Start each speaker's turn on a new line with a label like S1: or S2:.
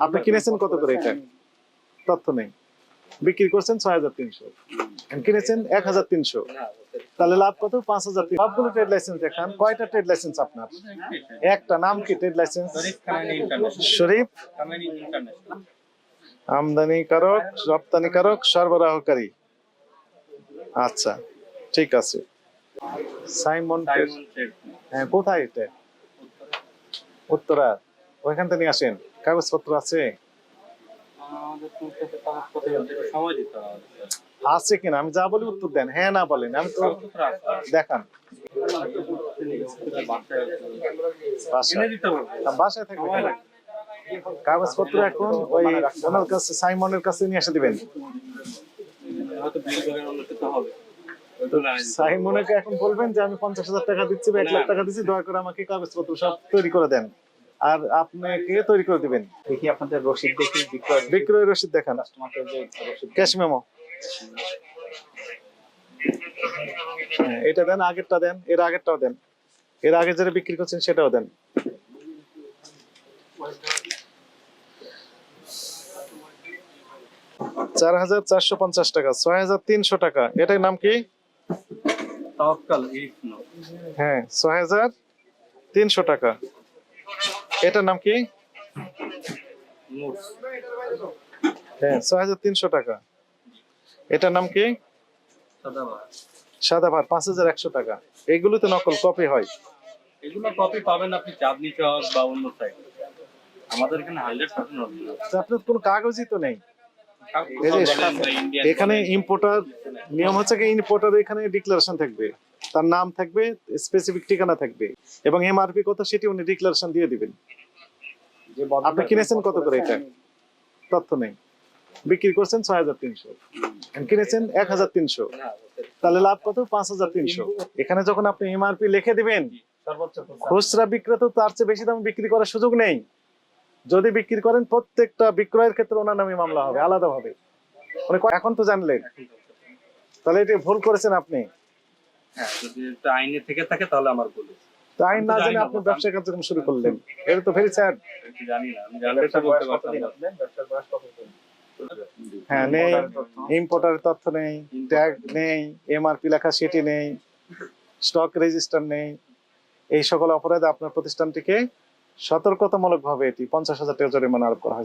S1: আপনি কিনেছেন কত করে এটা? তথ্য নেই। বিক্রি করছেন ৬৩০০, কিনেছেন ১৩০০, তাহলে লাভ কত? ৫০০০। সবগুলো ট্রেড লাইসেন্স দেখান। কয়টা ট্রেড লাইসেন্স আপনার? একটা। নাম কি ট্রেড লাইসেন্স? শরীফ আমদানিকারক, রপ্তানিকারক, সরবরাহকারী। আচ্ছা, ঠিক আছে। Simon trade. হ্যাঁ, কোথায় এটা? উত্তরা। ওইখান থেকে নিয়ে আসেন। কাগজপত্র আছে? আছে কিনা আমি যা বলি উত্তর দেন, হ্যাঁ না বলেন। আমি তো দেখান। বাসায় থাকবে কেন? কাগজপত্র এখন ওই ওনার কাছে, সাইমনের কাছে নিয়ে এসে দিবেন। সাইমনকে এখন বলবেন যে আমি ৫০০০০ টাকা দিচ্ছি বা ১ লাখ টাকা দিচ্ছি, দয়া করে আমাকে কাগজপত্র সব তৈরি করে দেন, আর আপনাকে তৈরি করে দিবেন।
S2: দেখি আপনাদের রসিদ দেখি,
S1: বিক্রয় রসিদ দেখান। Cash memo. এটা দেন, আগেরটা দেন, এর আগেরটাও দেন, এর আগে যেটা বিক্রি করছেন সেটাও দেন। ৳৪,৪৫০ টাকা, ৬,৩০০ টাকা। এটার নাম কি? হ্যাঁ, ৬,৩০০ টাকা। এটার নাম কি? হ্যাঁ, ৬,৩০০ টাকা। এটার নাম কি? সাদাভার, ৫,১০০ টাকা। এগুলো তো নকল কপি হয়।
S2: এগুলো কপি পাবেন আপনি চাঁদনী চক বা অন্য সাইডে। আমাদের এখানে 100% অরিজিনাল।
S1: আপনার কোনো কাগজই তো নেই। এই যে এখানে ইম্পোর্টার নিয়ম হচ্ছে কি, ইম্পোর্টার এখানে ডিক্লারেশন থাকবে, তার নাম থাকবে, স্পেসিফিক ঠিকানা থাকবে, এবং এমআরপি কত সেটি উনি ডিক্লারেশন দিয়ে দিবেন। আপনি কিনেছেন কত করে এটা? তথ্য নেই। বিক্রি করছেন ৬৩০০, কিনেছেন ১৩০০, তাহলে লাভ কত? ৫৩০০। এখানে যখন আপনি এমআরপি লিখে দিবেন, খুচরা বিক্রেতা তার চেয়ে বেশি দামে বিক্রি করার সুযোগ নেই। যদি বিক্রি করেন, প্রত্যেকটা বিক্রয়ের ক্ষেত্রে ওনার নামে মামলা হবে আলাদাভাবে। এখন তো জানলেন, তাহলে এটা ভুল করেছেন আপনি।
S2: হ্যাঁ, যদি এটা আইনে থেকে থাকে তাহলে আমার ভুল।
S1: তো আইন না জেনে আপনি ব্যবসা কার্যক্রম শুরু করলেন, এটা তো ভেরি স্যাড।
S2: জানি না, আমি জানলে তো বলতে পারতাম না। ব্যবসার বয়স কতদিন?
S1: হ্যাঁ, নেই, ইম্পোর্টারের তথ্য নেই, ট্যাগ নেই, এমআরপি লেখা সেটি নেই, স্টক রেজিস্টার নেই। এই সকল অপরাধে আপনার প্রতিষ্ঠানটিকে সতর্কতামূলকভাবে এটি ৫০,০০০ টাকা জরিমানা আরোপ করা হয়েছে।